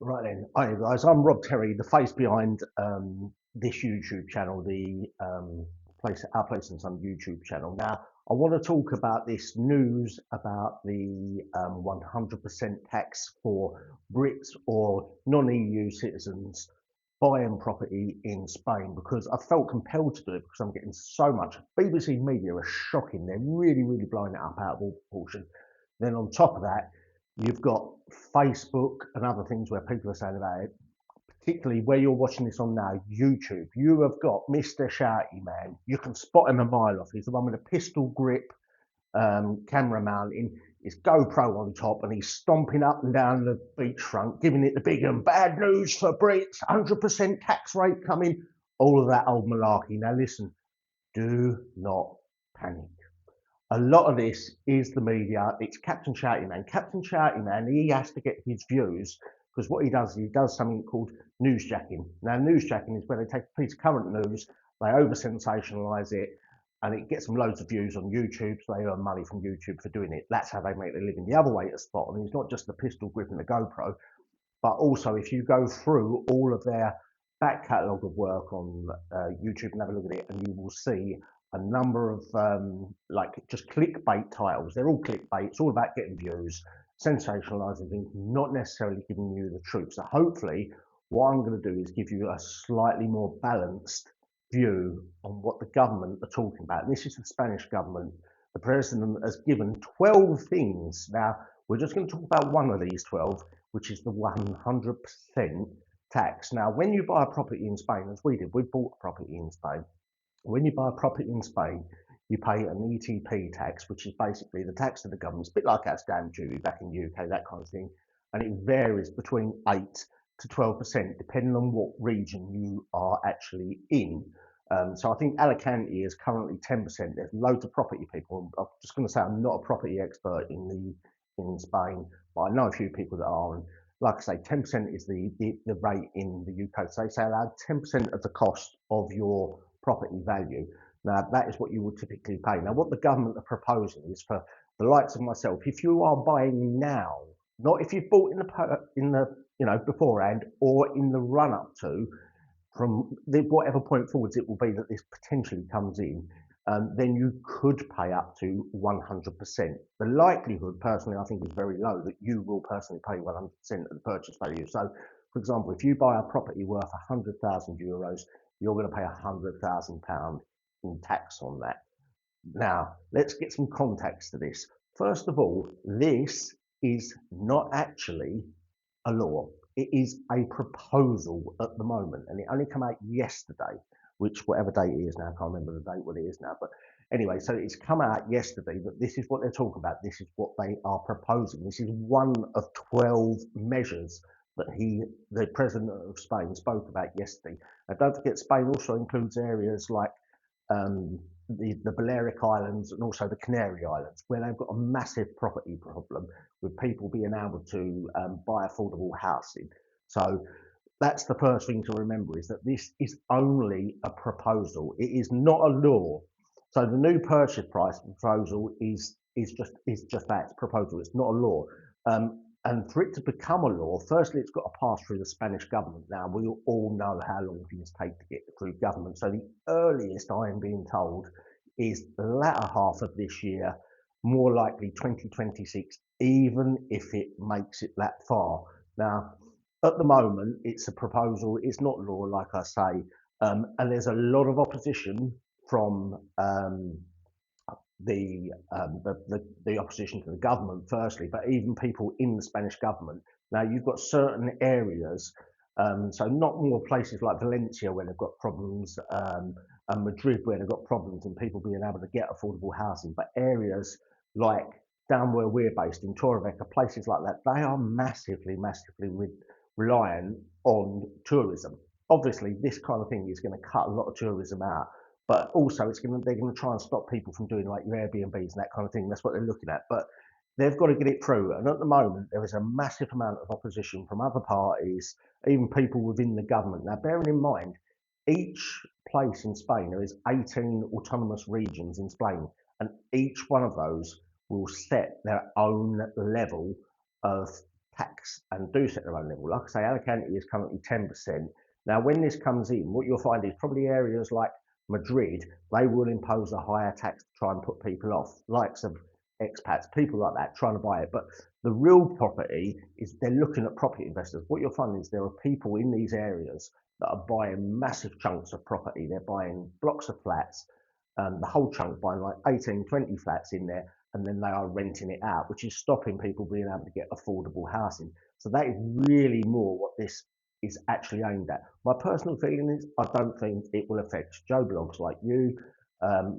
Right then, hi guys, I'm Rob Terry, the face behind this YouTube channel, the Our Place and Some YouTube channel. Now, I want to talk about this news about the 100% tax for Brits or non-EU citizens buying property in Spain, because I felt compelled to do it because I'm getting so much. BBC media are shocking. They're really, really blowing it up out of all proportion. Then on top of that, you've got Facebook and other things where people are saying about it, particularly where you're watching this on now, YouTube. You have got Mr. Shouty, man. You can spot him a mile off. He's the one with a pistol grip, camera mounting, his GoPro on top, and he's stomping up and down the beachfront, giving it the big and bad news for Brits, 100% tax rate coming, all of that old malarkey. Now listen, do not panic. A lot of this is the media. It's Captain Shouty Man. Captain Shouty Man, he has to get his views, because what he does something called newsjacking. Now, newsjacking is where they take a piece of current news, they over sensationalize it, and it gets them loads of views on YouTube, so they earn money from YouTube for doing it. That's how they make their living. The other way to spot them is not just the pistol grip and the GoPro, but also if you go through all of their back catalogue of work on YouTube and have a look at it, and you will see a number of like just clickbait titles. They're all clickbait. It's all about getting views, sensationalizing things, not necessarily giving you the truth. So hopefully what I'm going to do is give you a slightly more balanced view on what the government are talking about. And this is the Spanish government. The president has given 12 things. Now, we're just going to talk about one of these 12, which is the 100% tax. Now, when you buy a property in Spain, as we did, we bought a property in Spain. When you buy a property in Spain, you pay an ETP tax, which is basically the tax to the government. It's a bit like our stamp duty back in the UK, that kind of thing. And it varies between 8 to 12%, depending on what region you are actually in. So I think Alicante is currently 10%. There's loads of property people. I'm just going to say I'm not a property expert in Spain, but I know a few people that are. And like I say, 10% is the rate in the UK. So they say around 10% of the cost of your property value. Now, that is what you would typically pay. Now, what the government are proposing is for the likes of myself, if you are buying now, not if you've bought in the beforehand or in the run up to, from whatever point forwards it will be that this potentially comes in, then you could pay up to 100%. The likelihood, personally, I think is very low that you will personally pay 100% of the purchase value. So, for example, if you buy a property worth €100,000, you're going to pay £100,000 in tax on that. Now, let's get some context to this. First of all, this is not actually a law. It is a proposal at the moment, and it only came out yesterday, which whatever date it is now, I can't remember the date what it is now, but anyway, so it's come out yesterday that this is what they're talking about. This is what they are proposing. This is one of 12 measures that the president of Spain, spoke about yesterday. And don't forget, Spain also includes areas like the Balearic Islands and also the Canary Islands, where they've got a massive property problem with people being able to buy affordable housing. So that's the first thing to remember, is that this is only a proposal. It is not a law. So the new purchase price proposal is just that, it's a proposal. It's not a law. And for it to become a law, firstly, it's got to pass through the Spanish government. Now, we all know how long things take to get through government. So the earliest I am being told is the latter half of this year, more likely 2026, even if it makes it that far. Now, at the moment, it's a proposal. It's not law, like I say. And there's a lot of opposition from the opposition to the government, firstly, but even people in the Spanish government. Now, you've got certain areas, so not more places like Valencia where they've got problems, and Madrid where they've got problems and people being able to get affordable housing, but areas like down where we're based in Torrevieja, places like that, they are massively reliant on tourism. Obviously, this kind of thing is going to cut a lot of tourism out, but also they're going to try and stop people from doing like your Airbnbs and that kind of thing. That's what they're looking at. But they've got to get it through. And at the moment, there is a massive amount of opposition from other parties, even people within the government. Now, bearing in mind, each place in Spain, there is 18 autonomous regions in Spain, and each one of those will set their own level of tax and do set their own level. Like I say, Alicante is currently 10%. Now, when this comes in, what you'll find is probably areas like Madrid, they will impose a higher tax to try and put people off, likes of expats, people like that, trying to buy it. But the real property is they're looking at property investors. What you'll find is there are people in these areas that are buying massive chunks of property. They're buying blocks of flats, the whole chunk, buying like 18, 20 flats in there, and then they are renting it out, which is stopping people being able to get affordable housing. So that is really more what this is actually aimed at. My personal feeling is I don't think it will affect Joe Blogs like you,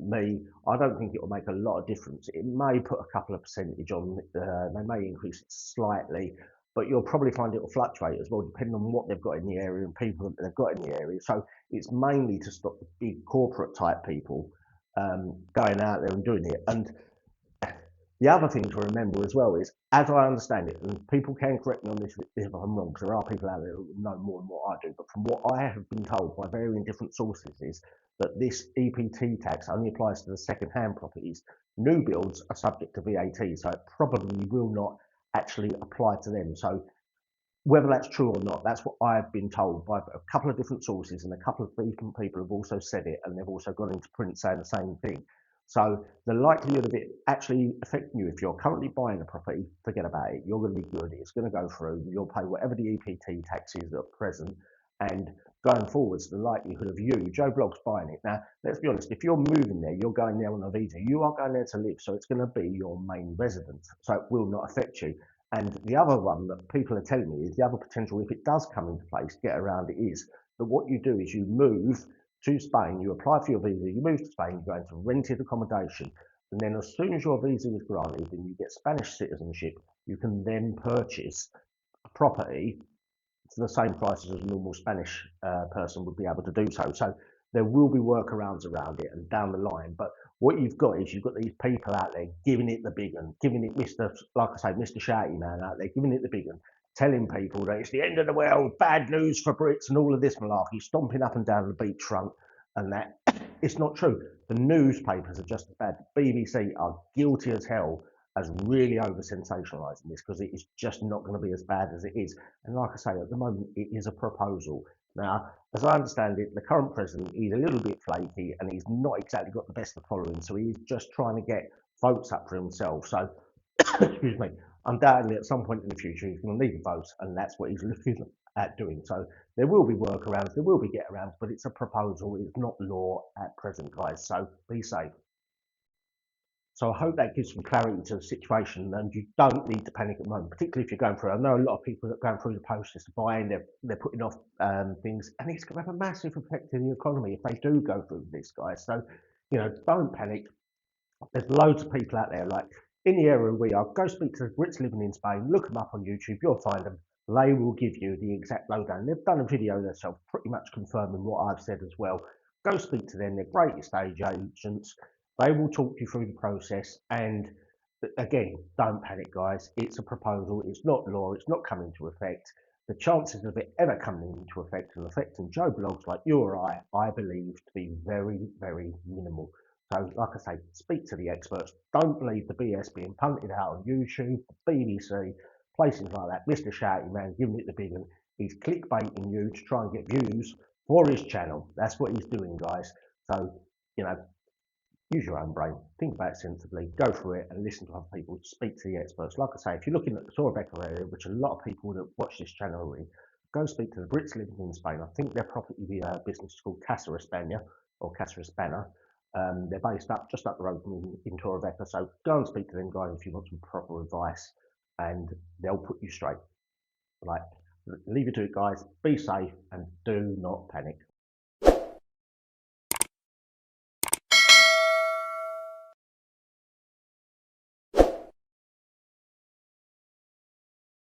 me. I don't think it will make a lot of difference. It may put a couple of percentage on, they may increase it slightly, but you'll probably find it will fluctuate as well, depending on what they've got in the area and people that they've got in the area. So it's mainly to stop the big corporate type people going out there and doing it. And the other thing to remember as well is, as I understand it, and people can correct me on this if I'm wrong, because there are people out there who know more than what I do, but from what I have been told by varying different sources is that this EPT tax only applies to the second-hand properties. New builds are subject to VAT, so it probably will not actually apply to them. So whether that's true or not, that's what I've been told by a couple of different sources, and a couple of different people have also said it, and they've also gone into print saying the same thing. So the likelihood of it actually affecting you, if you're currently buying a property, forget about it. You're going to be good. It's going to go through. You'll pay whatever the EPT tax is at present, and going forwards, the likelihood of you, Joe Blogs, buying it. Now, let's be honest. If you're moving there, you're going there on a visa. You are going there to live, so it's going to be your main residence. So it will not affect you. And the other one that people are telling me is the other potential, if it does come into place, get around it, is that what you do is you move to Spain, you apply for your visa, you move to Spain, you go into rented accommodation, and then as soon as your visa is granted and you get Spanish citizenship, you can then purchase a property for the same price as a normal Spanish person would be able to do so. So there will be workarounds around it and down the line, but what you've got is you've got these people out there giving it the big one, giving it like I say, Mr. Shouty man out there, giving it the big one, telling people that it's the end of the world, bad news for Brits and all of this malarkey, stomping up and down the beachfront, and that it's not true. The newspapers are just as bad. The BBC are guilty as hell as really over sensationalising this, because it is just not going to be as bad as it is. And like I say, at the moment, it is a proposal. Now, as I understand it, the current president, he's a little bit flaky and he's not exactly got the best of following, so he's just trying to get votes up for himself. So, excuse me, undoubtedly at some point in the future he's going to need the votes, and that's what he's looking at doing. So there will be workarounds, there will be get-arounds, but it's a proposal, it's not law at present, guys. So be safe. So I hope that gives some clarity to the situation, and you don't need to panic at the moment, particularly if you're going through. I know a lot of people that are going through the process of buying, they're putting off things, and it's going to have a massive effect in the economy if they do go through this, guys. So, you know, don't panic. There's loads of people out there, like in the area we are. Go speak to the Brits living in Spain, look them up on YouTube, you'll find them. They will give you the exact lowdown. They've done a video themselves pretty much confirming what I've said as well. Go speak to them, they're great estate agents. They will talk you through the process, and again, don't panic, guys. It's a proposal, it's not law, it's not coming into effect. The chances of it ever coming into effect and affecting Joe Blogs like you or I believe to be very, very minimal. So, like I say, speak to the experts. Don't believe the BS being punted out on YouTube, BBC, places like that. Mr. Shouty man giving it the big one. He's clickbaiting you to try and get views for his channel. That's what he's doing, guys. So, you know, use your own brain, think about it sensibly, go through it and listen to other people, speak to the experts. Like I say, if you're looking at the Torrevieja area, which a lot of people that watch this channel are in, go speak to the Brits living in Spain. I think their property business is called Casa España or Casa Hispana. They're based up just up the road from in Torrevieja, so go and speak to them guys if you want some proper advice, and they'll put you straight. Like, leave it to it, guys. Be safe and do not panic.